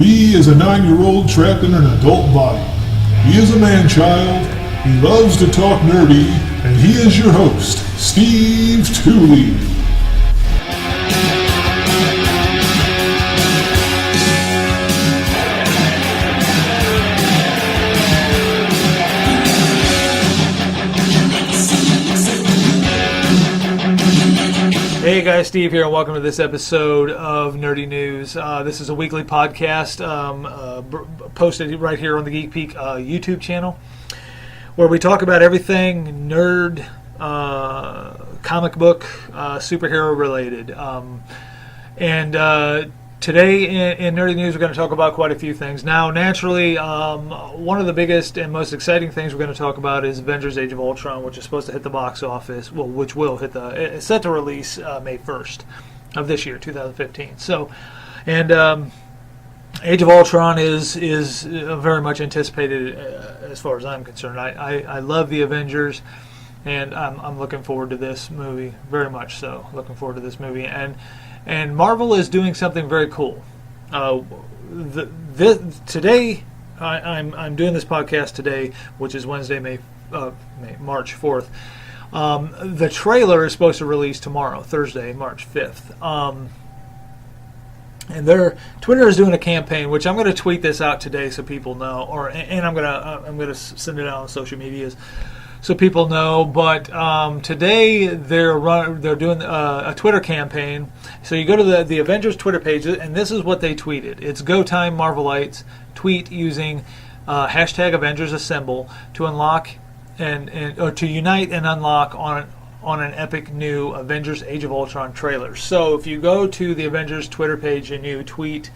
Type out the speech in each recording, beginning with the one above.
He is a 9-year-old trapped in an adult body. He is a man-child. He loves to talk nerdy, and he is your host, Steve Tooley. Hey guys, Steve here, and welcome to this episode of Nerdy News. This is a weekly podcast posted right here on the Geek Peak YouTube channel, where we talk about everything nerd, comic book, superhero related. Today in Nerdy News, we're going to talk about quite a few things. Now, naturally, one of the biggest and most exciting things we're going to talk about is Avengers Age of Ultron, which is supposed to hit the box office, well, which will hit it's set to release May 1st of this year, 2015. So, Age of Ultron is very much anticipated as far as I'm concerned. I love the Avengers, and I'm looking forward to this movie, very much so. Looking forward to this movie, and Marvel is doing something very cool. Today, I'm doing this podcast today, which is Wednesday, March 4th. The trailer is supposed to release tomorrow, Thursday, March 5th. And Twitter is doing a campaign, which I'm going to tweet this out today so people know, and I'm going to send it out on social medias so people know. But today they're doing a Twitter campaign. So you go to the Avengers Twitter page, and this is what they tweeted. It's Go Time Marvelites. Tweet using hashtag Avengers Assemble to unlock or to unite and unlock on an epic new Avengers Age of Ultron trailer. So if you go to the Avengers Twitter page and you tweet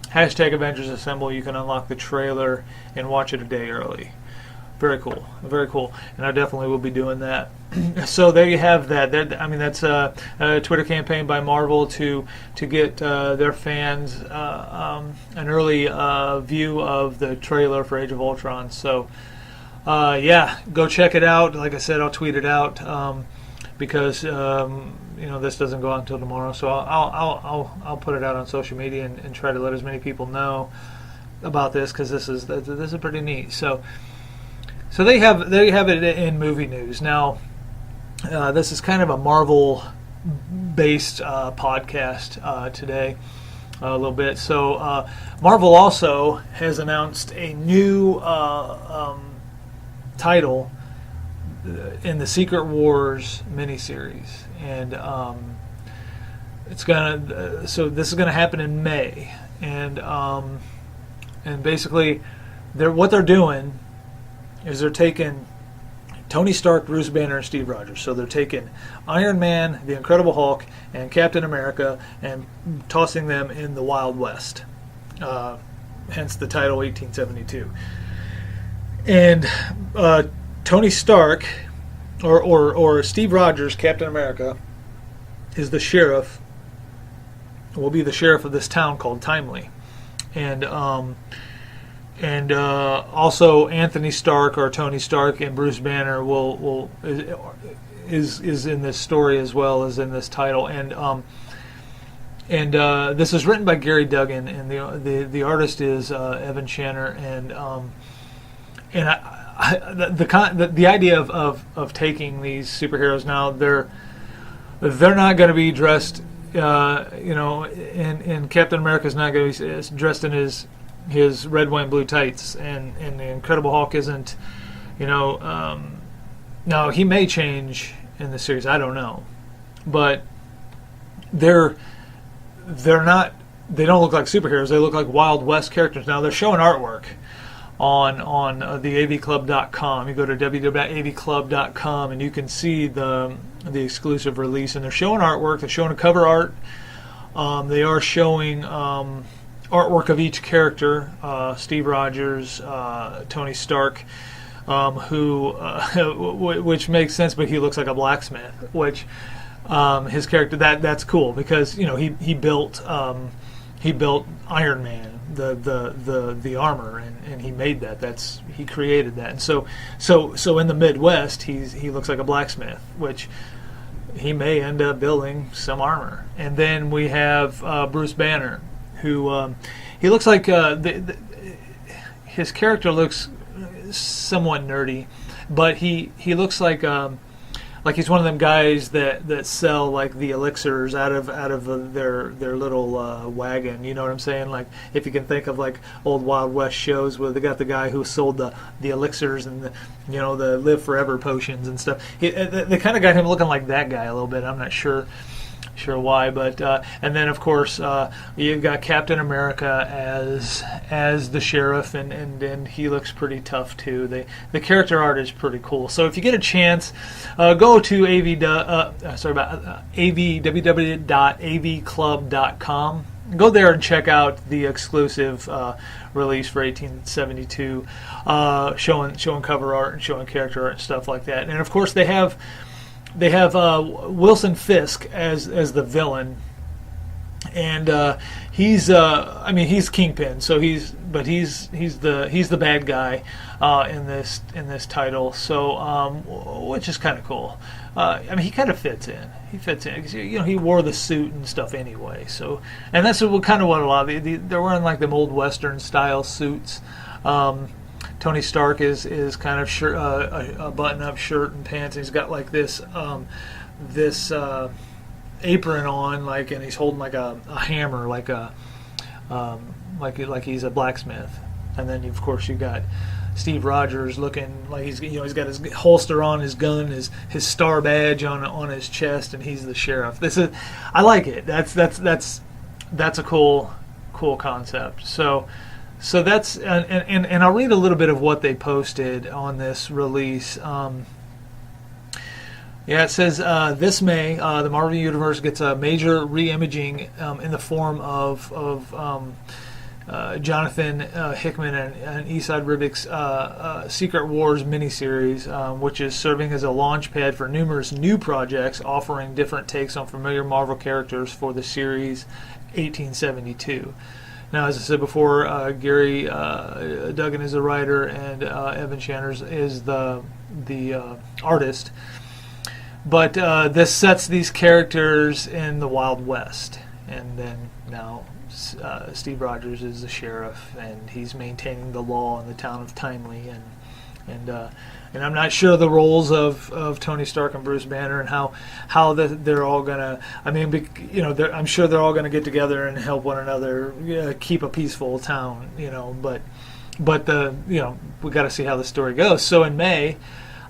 hashtag Avengers Assemble, you can unlock the trailer and watch it a day early. Very cool, very cool, and I definitely will be doing that. So there you have that. That's a Twitter campaign by Marvel to get their fans an early view of the trailer for Age of Ultron. So go check it out. Like I said, I'll tweet it out because this doesn't go out until tomorrow. So I'll put it out on social media and try to let as many people know about this, because this is pretty neat. So there you have it in movie news. Now, this is kind of a Marvel-based podcast today, a little bit. So Marvel also has announced a new title in the Secret Wars miniseries, and so this is gonna happen in May, and basically what they're doing is they're taking Tony Stark, Bruce Banner, and Steve Rogers. So they're taking Iron Man, the Incredible Hulk, and Captain America and tossing them in the Wild West. Hence the title 1872. And Tony Stark, or Steve Rogers, Captain America, is the sheriff, will be the sheriff of this town called Timely. And also Anthony Stark, or Tony Stark, and Bruce Banner is in this story as well as in this title. And this is written by Gary Duggan, and the artist is Evan Shanner. The idea of taking these superheroes now, they're not going to be dressed, and Captain America's not going to be dressed in his red, white, and blue tights, and the Incredible Hulk isn't, now he may change in the series, I don't know, but they don't look like superheroes, they look like Wild West characters. Now they're showing artwork on the avclub.com. You go to www.avclub.com and you can see the exclusive release, and they're showing artwork, they're showing a cover art, they are showing artwork of each character, Steve Rogers, Tony Stark, which makes sense, but he looks like a blacksmith, which his character, that's cool, because he built Iron Man, the armor, and he made that. He created that. And so in the Midwest, he looks like a blacksmith, which he may end up building some armor. And then we have Bruce Banner, who he looks like his character looks somewhat nerdy, but he looks like he's one of them guys that sell like the elixirs out of their little wagon. You know what I'm saying? Like if you can think of like old Wild West shows where they got the guy who sold the elixirs and the live forever potions and stuff. They kind of got him looking like that guy a little bit. I'm not sure why, but and then of course you've got Captain America as the sheriff, and he looks pretty tough too. The character art is pretty cool. So if you get a chance, go to www.avclub.com. Go there and check out the exclusive release for 1872, showing cover art and showing character art and stuff like that. And of course they have Wilson Fisk as the villain, and he's Kingpin, so he's the bad guy in this title. So which is kind of cool. He kind of fits in. He fits in. He wore the suit and stuff anyway. So, and that's kind of what a lot of they're wearing like them old Western style suits. Tony Stark is kind of a button-up shirt and pants, and he's got like this apron on, and he's holding like a hammer, like he's a blacksmith. And then of course you got Steve Rogers looking like he's got his holster on his gun, his star badge on his chest, and he's the sheriff. I like it. That's a cool concept. So that's and I'll read a little bit of what they posted on this release. It says this May the Marvel Universe gets a major re-imaging in the form of Jonathan Hickman and Esad Ribick's Secret Wars miniseries, which is serving as a launch pad for numerous new projects offering different takes on familiar Marvel characters for the series 1872. Now, as I said before, Gary Duggan is the writer, and Evan Shanners is the artist. But this sets these characters in the Wild West, and then now Steve Rogers is the sheriff, and he's maintaining the law in the town of Timely, and I'm not sure the roles of Tony Stark and Bruce Banner and how they're all gonna. I'm sure they're all gonna get together and help one another keep a peaceful town. But we got to see how the story goes. So in May,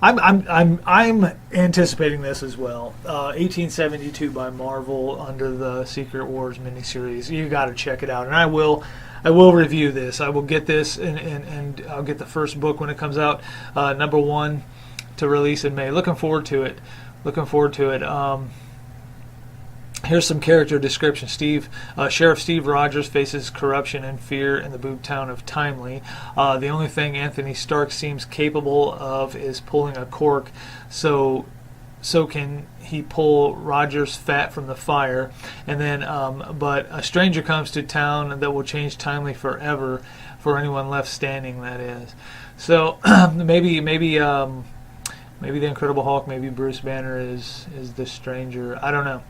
I'm anticipating this as well. 1872 by Marvel under the Secret Wars miniseries. You got to check it out, and I will review this. I will get this, and I'll get the first book when it comes out, number 1, to release in May. Looking forward to it. Here's some character description. Sheriff Steve Rogers faces corruption and fear in the boot town of Timely. The only thing Anthony Stark seems capable of is pulling a cork, so can he pull Rogers' fat from the fire. And then, but a stranger comes to town that will change Timely forever, for anyone left standing, that is. So maybe the Incredible Hulk, maybe Bruce Banner is the stranger. I don't know.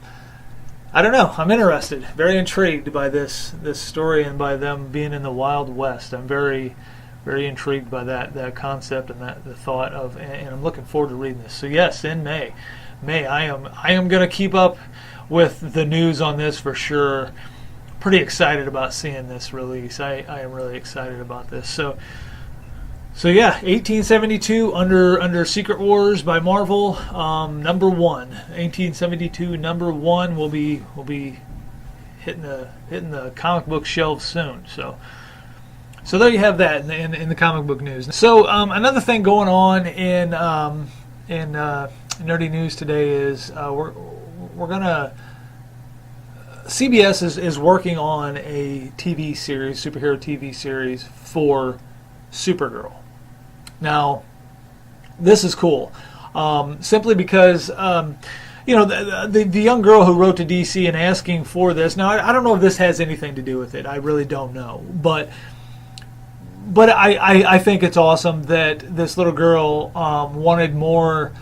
I'm interested, very intrigued by this story and by them being in the Wild West. I'm very, very intrigued by that concept and the thought of, and I'm looking forward to reading this. So yes, in May, I am going to keep up with the news on this for sure. Pretty excited about seeing this release. I am really excited about this. So yeah, 1872 under Secret Wars by Marvel, number 1. 1872 number 1 will be hitting the comic book shelves soon. So there you have that in the comic book news. So another thing going on in nerdy news today is we're gonna. CBS is working on a TV series, superhero TV series for Supergirl. Now, this is cool, simply because the young girl who wrote to DC and asking for this. Now, I don't know if this has anything to do with it. I really don't know, but I think it's awesome that this little girl wanted more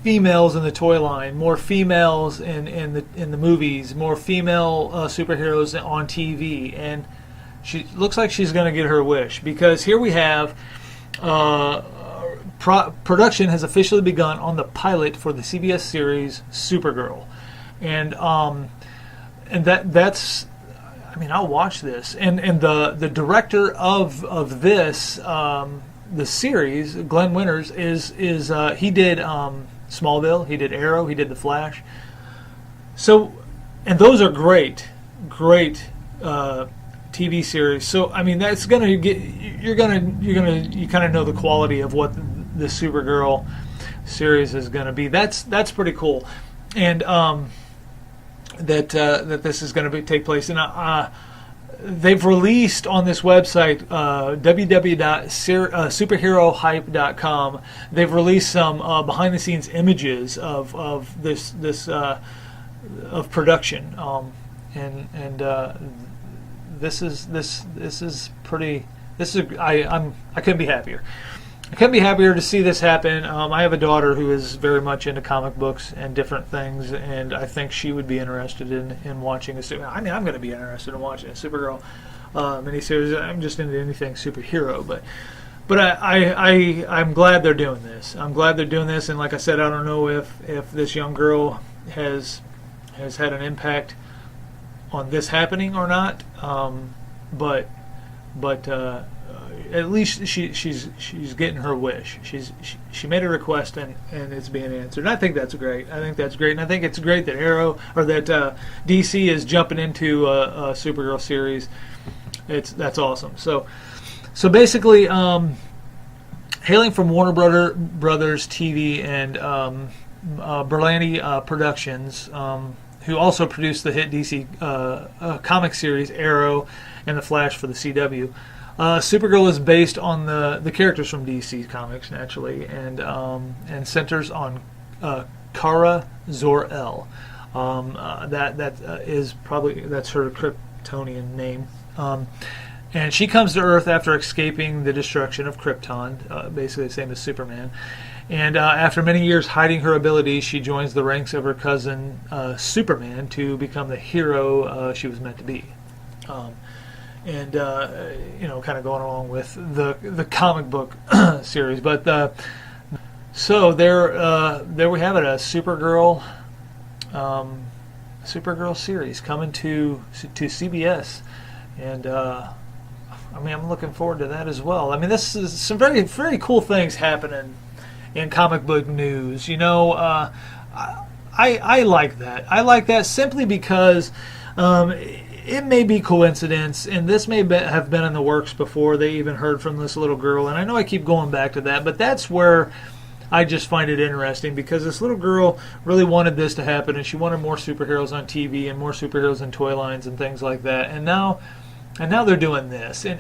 females in the toy line, more females in the movies, more female superheroes on TV, and She looks like she's going to get her wish, because here we have production has officially begun on the pilot for the CBS series Supergirl, and that's. I mean, I'll watch this, and the director of this the series, Glenn Winters, is he did Smallville, he did Arrow, he did The Flash. So, and those are great TV series. So, I mean, that's gonna get you kind of know the quality of what the Supergirl series is gonna be. That's pretty cool, and that this is going to take place. And they've released on this website, www.superherohype.com. They've released some behind-the-scenes images of this of production, and this is pretty. I couldn't be happier. I couldn't be happier to see this happen. I have a daughter who is very much into comic books and different things, and I think she would be interested in watching a Supergirl. I mean, I'm going to be interested in watching a Supergirl miniseries. I'm just into anything superhero, but I'm glad they're doing this. I'm glad they're doing this, and like I said, I don't know if this young girl has had an impact on this happening or not, but at least she's getting her wish. She made a request, and it's being answered. And I think that's great. And I think it's great that DC is jumping into a Supergirl series. That's awesome. So basically, hailing from Warner Brothers TV and Berlanti Productions, who also produced the hit DC comic series Arrow and The Flash for the CW. Supergirl is based on the characters from DC Comics, naturally, and centers on Kara Zor-El. That's her Kryptonian name. And she comes to Earth after escaping the destruction of Krypton, basically the same as Superman. And after many years hiding her abilities, she joins the ranks of her cousin Superman to become the hero she was meant to be. And kind of going along with the comic book series, but so there we have it, a Supergirl series coming to CBS, and I mean, I'm looking forward to that as well. I mean, this is some very, very cool things happening in comic book news. I like that. I like that simply because. It may be coincidence, and this may have been in the works before they even heard from this little girl. And I know I keep going back to that, but that's where I just find it interesting, because this little girl really wanted this to happen, and she wanted more superheroes on TV and more superheroes in toy lines and things like that. And now they're doing this, and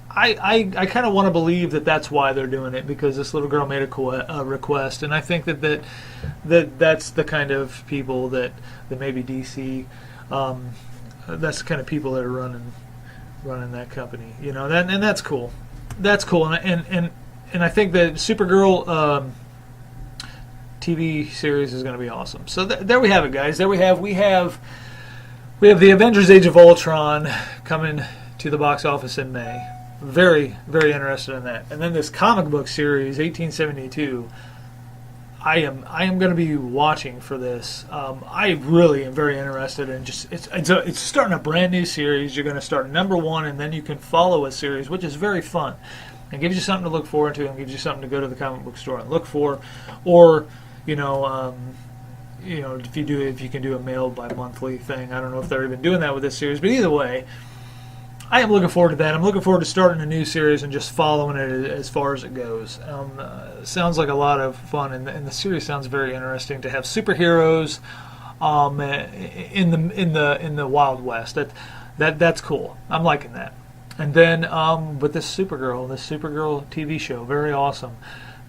I kind of want to believe that that's why they're doing it, because this little girl made a request, and I think that's the kind of people that maybe DC. That's the kind of people that are running that company, and that's cool. That's cool, and I think that Supergirl TV series is going to be awesome. So there we have it, guys. There we have the Avengers Age of Ultron coming to the box office in May. Very, very interested in that. And then this comic book series, 1872. I am going to be watching for this. I really am very interested in it's starting a brand new series. You're going to start number one, and then you can follow a series, which is very fun. It gives you something to look forward to, and gives you something to go to the comic book store and look for, or if you can do a mailed by monthly thing. I don't know if they're even doing that with this series, but either way, I am looking forward to that. I'm looking forward to starting a new series and just following it as far as it goes. Sounds like a lot of fun, and the series sounds very interesting. To have superheroes in the Wild West, that's cool. I'm liking that. And then with this Supergirl TV show, very awesome,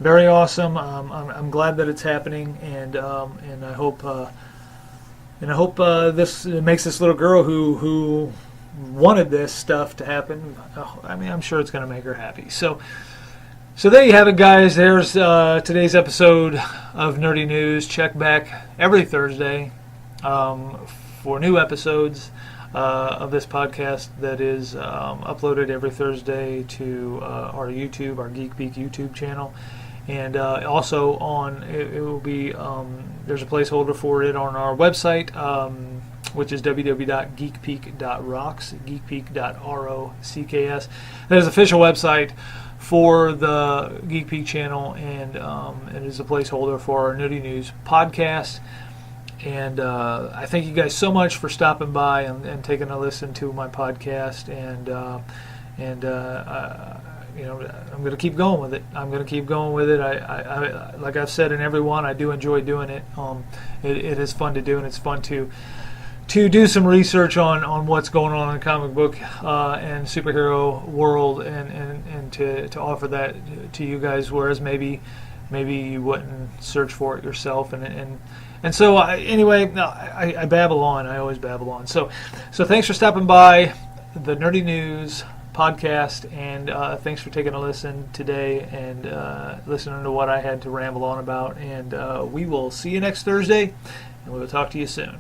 very awesome. I'm glad that it's happening, and I hope this makes this little girl who wanted this stuff to happen. I mean, I'm sure it's going to make her happy. So there you have it, guys. There's today's episode of Nerdy News. Check back every Thursday for new episodes. of this podcast that is uploaded every Thursday to our YouTube, our Geek Peek YouTube channel. And also it will be, there's a placeholder for it on our website, which is www.geekpeak.rocks, geekpeak.rocks. That is the official website for the Geek Peek channel, and it is a placeholder for our Nerdy News podcast. And I thank you guys so much for stopping by and taking a listen to my podcast. And I'm going to keep going with it. I like I've said in every one, I do enjoy doing it. It is fun to do, and it's fun to do some research on what's going on in the comic book and superhero world, and to offer that to you guys, whereas maybe you wouldn't search for it yourself. And so I babble on. I always babble on. So thanks for stopping by the Nerdy News podcast, and thanks for taking a listen today and listening to what I had to ramble on about. And we will see you next Thursday, and we will talk to you soon.